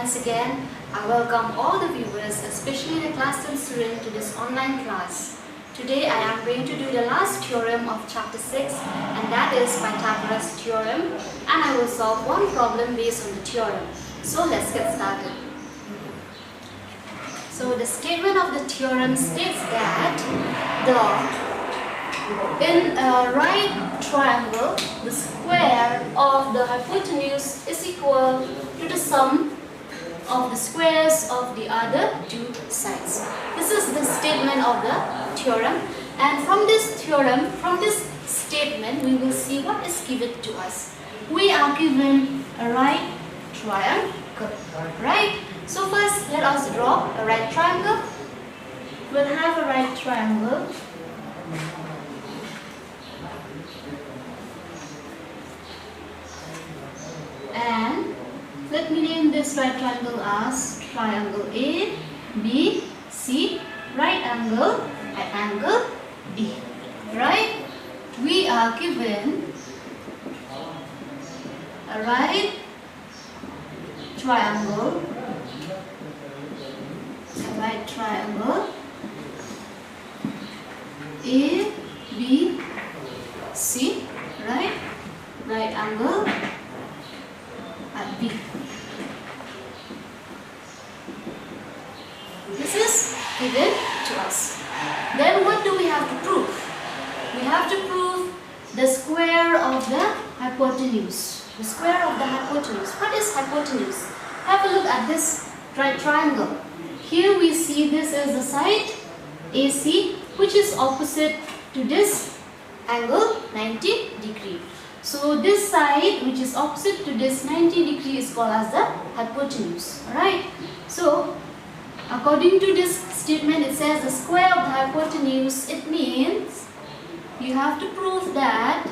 once again, I welcome all the viewers, especially the class 10 students, to this online class. Today I am going to do the last theorem of chapter 6, and that is Pythagoras theorem, and I will solve one problem based on the theorem. So let's get started. So the statement of the theorem states that in a right triangle, the square of the hypotenuse is equal to the sum of the squares of the other two sides. This is the statement of the theorem, and from this theorem, from this statement, we will see what is given to us. We are given a right triangle, right? So first, let us draw a right triangle. We'll have a right triangle. And let me name this right triangle as triangle A, B, C, right angle, B. Right? We are given a right triangle, A, B, C, right? Right angle at B. This is given to us. Then what do we have to prove? We have to prove the square of the hypotenuse. The square of the hypotenuse. What is hypotenuse? Have a look at this right triangle. Here we see this is the side AC, which is opposite to this angle 90 degree. So this side, which is opposite to this 90 degree, is called as the hypotenuse. Alright. So according to this statement, it says the square of the hypotenuse. It means you have to prove that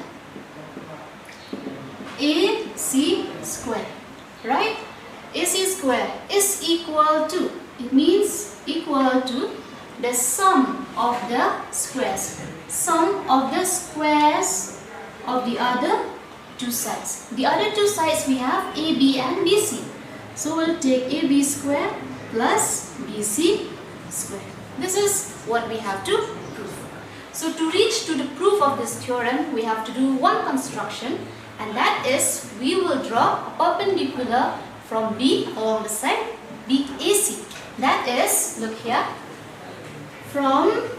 AC square, right? AC square is equal to, it means equal to the sum of the squares. Sum of the squares of the other two sides. The other two sides we have AB and BC. So we'll take AB square plus BC square. This is what we have to prove. So to reach to the proof of this theorem, we have to do one construction, and that is we will draw a perpendicular from B along the side BAC. That is, look here, from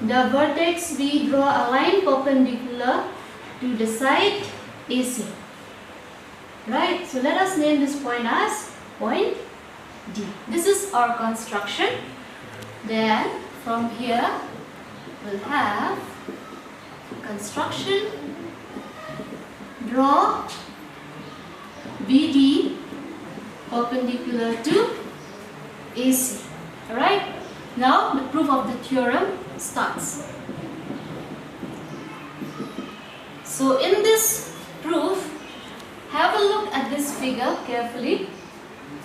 the vertex we draw a line perpendicular to the side AC. Right, so let us name this point as point D. This is our construction. Then from here we'll have construction, draw BD perpendicular to AC. Alright, now the proof of the theorem starts. So in this proof, have a look at this figure carefully.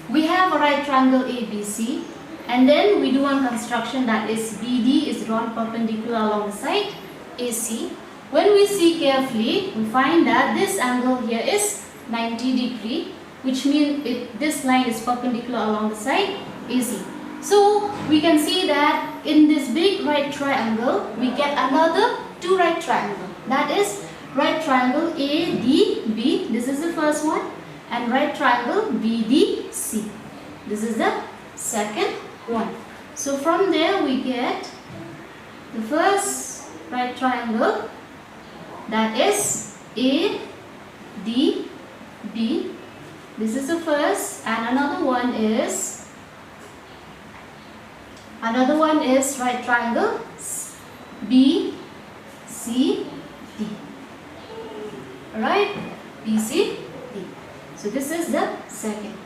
We have a right triangle ABC, and then we do one construction, that is BD is drawn perpendicular along the side AC. When we see carefully, we find that this angle here is 90 degree, which means this line is perpendicular along the side AC. So we can see that in this big right triangle, we get another two right triangle. That is right triangle ADB, this is the first one, and right triangle BDC. This is the second one. So from there we get the first right triangle, that is ADB. This is the first, and another one is right triangle BCD. Alright, BCD. So this is the second.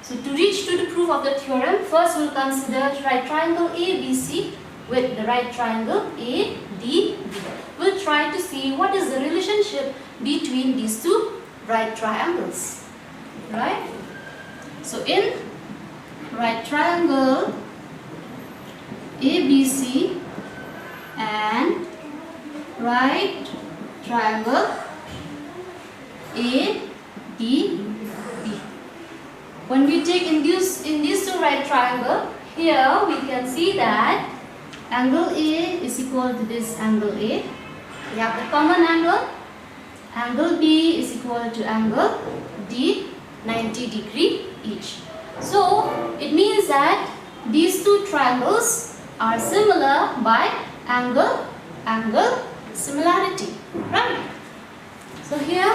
So to reach to the proof of the theorem, first we'll consider right triangle ABC with the right triangle ADB. We'll try to see what is the relationship between these two right triangles. Right? So in right triangle ABC and right triangle ADB. when we take in these two right triangle, here we can see that angle A is equal to this angle A. We have the common angle. Angle B is equal to angle D, 90 degree each. So it means that these two triangles are similar by angle similarity, right? So here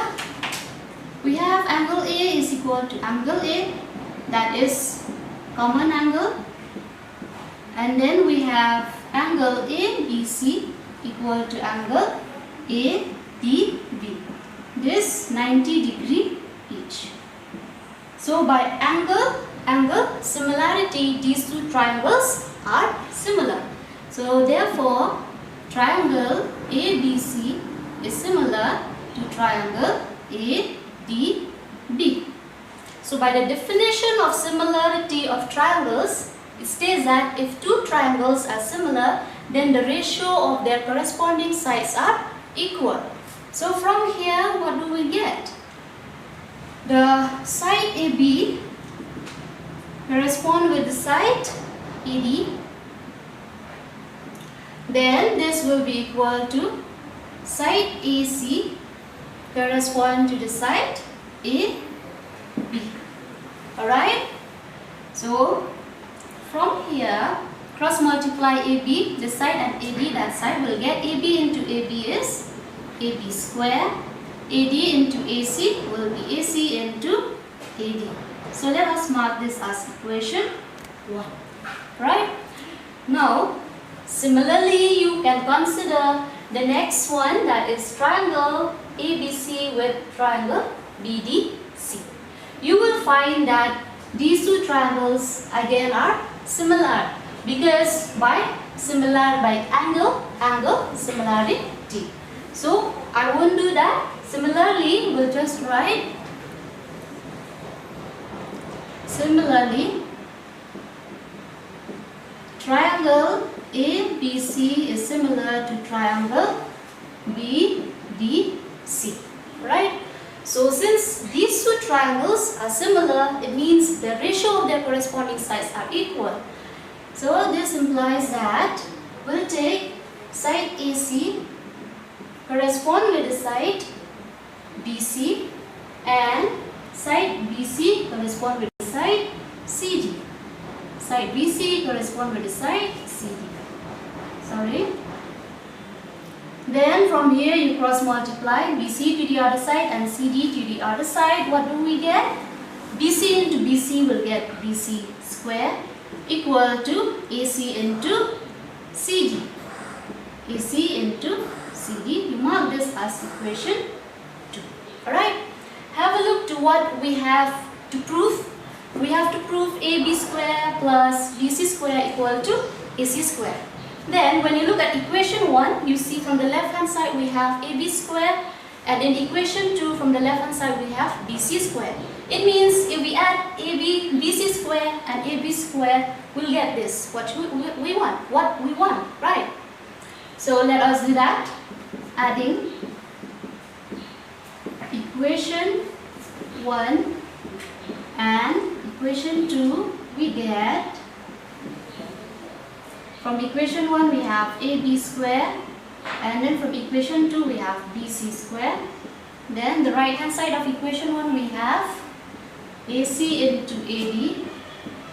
we have angle A is equal to angle A, that is common angle, and then we have angle ABC equal to angle ADB, this 90 degree each. So by angle similarity, these two triangles are similar. So therefore triangle ABC is similar to triangle ADB. So by the definition of similarity of triangles, it states that if two triangles are similar, then the ratio of their corresponding sides are equal. So from here, what do we get? The side AB correspond with the side AD. Then this will be equal to side AC correspond to the side AB. Alright? So from here, cross multiply AB, this side, and AD, that side, will get AB into AB is AB square. AD into AC will be AC into AD. So let us mark this as equation 1. Right? Now, similarly, you can consider the next one, that is triangle ABC with triangle BDC. You will find that these two triangles again are similar because by angle similarity. So I won't do that. Similarly, we'll just write triangle ABC is similar to triangle BDC, right? So since these two triangles are similar, it means the ratio of their corresponding sides are equal. So this implies that we'll take side AC correspond with the side BC, and side BC correspond with the side CD. Side BC correspond with the side CD. Sorry. Then from here you cross multiply BC to the other side and CD to the other side. What do we get? BC into BC will get BC square equal to AC into CD. AC into CD. You mark this as equation 2. Alright. Have a look to what we have to prove. We have to prove AB square plus BC square equal to AC square. Then when you look at equation 1, you see from the left hand side we have AB square, and in equation 2 from the left hand side we have BC square. It means if we add BC square and AB square, we'll get this, what we want, right? So let us do that. Adding equation 1 and equation 2, we get, from equation 1 we have AB square, and then from equation 2 we have BC square. Then the right hand side of equation 1 we have AC into AD,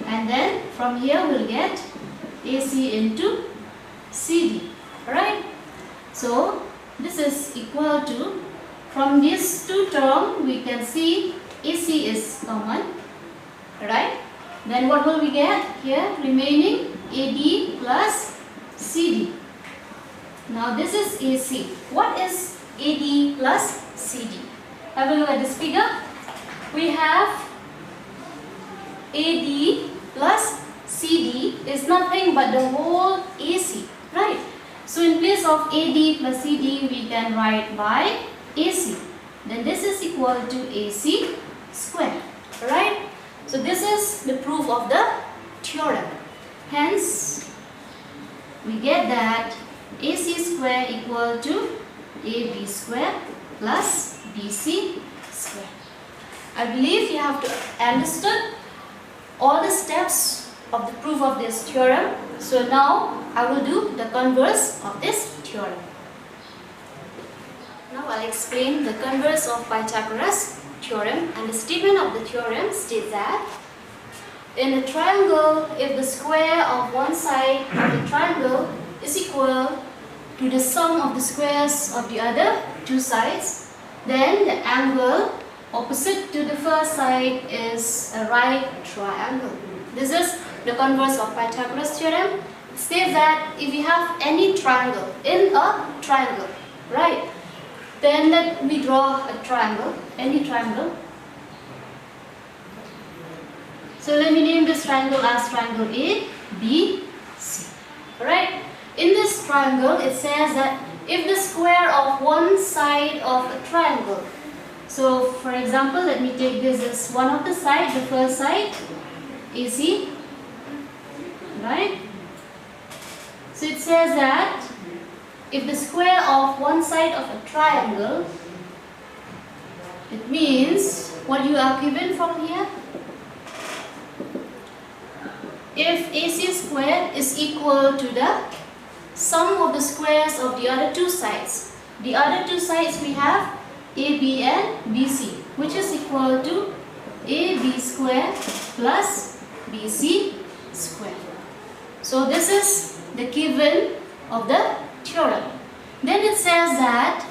and then from here we'll get AC into CD. Alright? So this is equal to, from these two terms we can see AC is common. Right? Then what will we get here? Remaining AD plus CD. Now this is AC. What is AD plus CD? Have a look at this figure. We have AD plus CD is nothing but the whole AC, right? So in place of AD plus CD, we can write by AC. Then this is equal to AC square, right? So this is the proof of the theorem. Hence, we get that AC square equal to AB square plus BC square. I believe you have to understood all the steps of the proof of this theorem. So now I will do the converse of this theorem. Now I'll explain the converse of Pythagoras theorem, and the statement of the theorem states that in a triangle, if the square of one side of the triangle is equal to the sum of the squares of the other two sides, then the angle opposite to the first side is a right triangle. This is the converse of Pythagoras theorem. It states that if you have any triangle in a triangle, right, then let me draw a triangle, any triangle. So let me name this triangle as triangle A, B, C. Alright, in this triangle it says that if the square of one side of a triangle, so for example, let me take this as one of the sides, the first side, AC, right? So it says that if the square of one side of a triangle, it means what you are given from here. If AC square is equal to the sum of the squares of the other two sides. The other two sides we have AB and BC, which is equal to AB square plus BC square. So this is the given of the theorem. Then it says that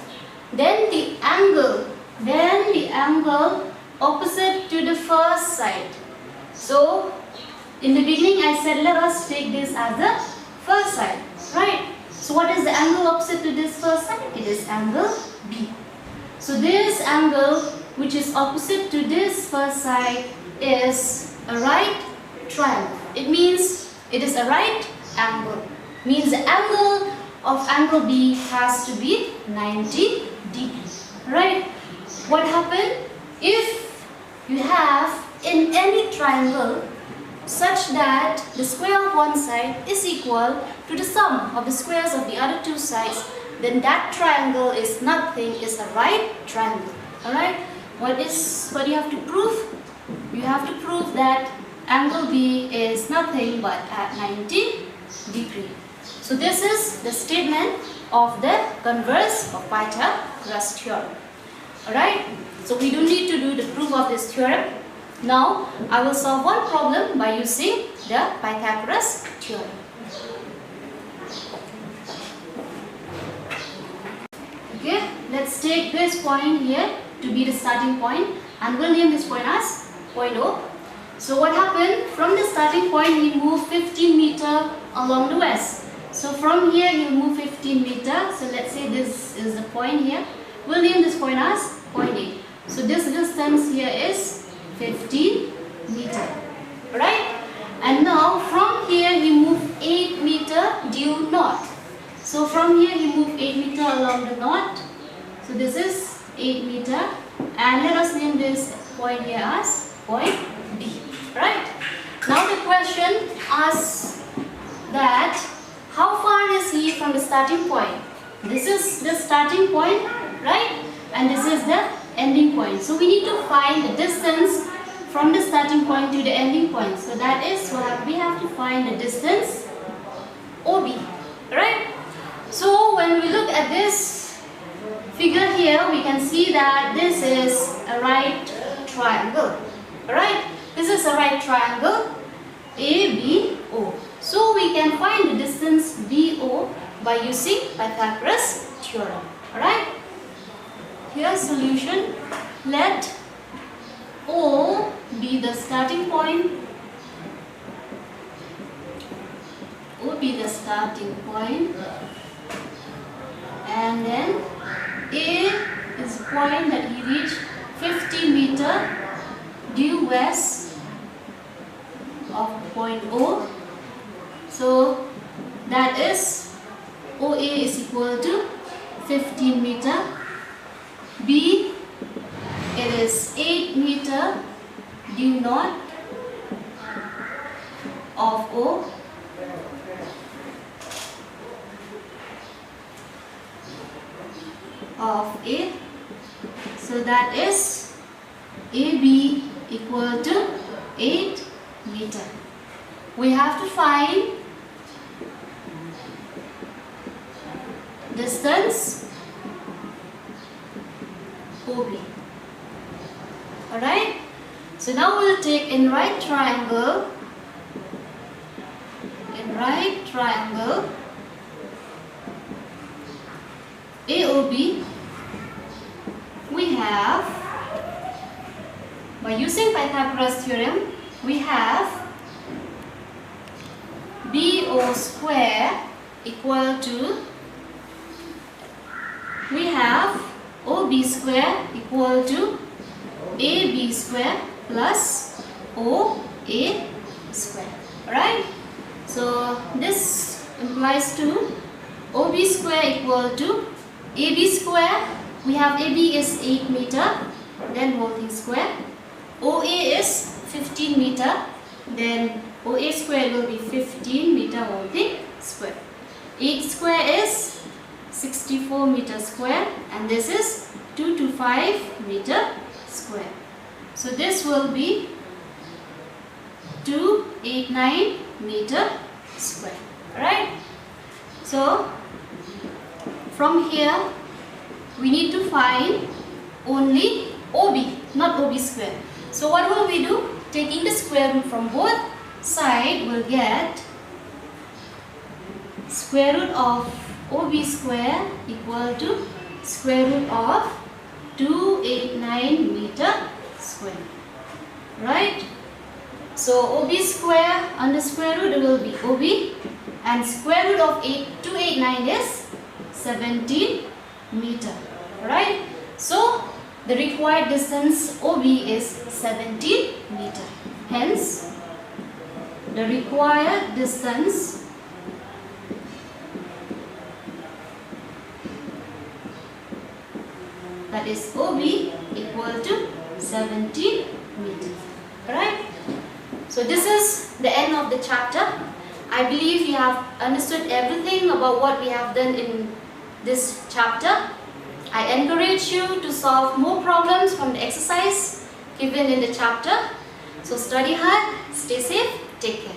then the angle opposite to the first side. So in the beginning I said let us take this as the first side, right? So what is the angle opposite to this first side? It is angle B. So this angle which is opposite to this first side is a right triangle. It means it is a right angle. Means the angle of angle B has to be 90 degrees. Right? What happens if you have in any triangle such that the square of one side is equal to the sum of the squares of the other two sides, then that triangle is nothing, is a right triangle. Alright? What you have to prove? You have to prove that angle B is nothing but at 90 degrees. So this is the statement of the converse of Pythagoras theorem. Alright? So we don't need to do the proof of this theorem. Now I will solve one problem by using the Pythagoras theorem. Okay, let's take this point here to be the starting point, and we'll name this point as point O. So what happened? From the starting point he moved 15 meters along the west. So from here he will move 15 meters. So let's say this is the point here. We'll name this point as point A. So this distance here is 15 meters. Right? And now from here he moved 8 meters due north. So from here he moved 8 meters along the north. So this is 8 meters. And let us name this point here as point B. Right? Now the question asks that how far is he from the starting point? This is the starting point, right? And this is the ending point. So we need to find the distance from the starting point to the ending point. So that is what we have to find the distance OB, right? So when we look at this figure here, we can see that this is a right triangle, right? This is a right triangle ABO. So we can find the distance BO by using Pythagoras theorem. Alright? Here's solution. Let O be the starting point. O be the starting point. And then A is the point that he reached 50 meters due west of point O. So that is OA is equal to 15 meters. B, it is 8 meters due north of O. Of A. So that is AB equal to 8 meters. meter. We have to find distance OB. Alright? So now we'll take in right triangle. AOB, we have, by using Pythagoras theorem, we have BO square equal to, we have OB square equal to AB square plus OA square. Right? So this implies to OB square equal to AB square. We have AB is 8 meter, then whole thing square. OA is 15 meter, then OA square will be 15 meter whole thing square. 8 square is 64 meter square, and this is 225 meter square. So this will be 289 meter square. Alright? So from here we need to find only OB, not OB square. So what will we do? Taking the square root from both sides, we'll get square root of OB square equal to square root of 289 meter square. Right? So OB square under square root will be OB, and square root of 289 is 17 meter. Right? So the required distance OB is 17 meter. Hence, the required distance that is OB equal to 17 meter. Right? So this is the end of the chapter. I believe you have understood everything about what we have done in this chapter. I encourage you to solve more problems from the exercise given in the chapter. So study hard, stay safe, take care.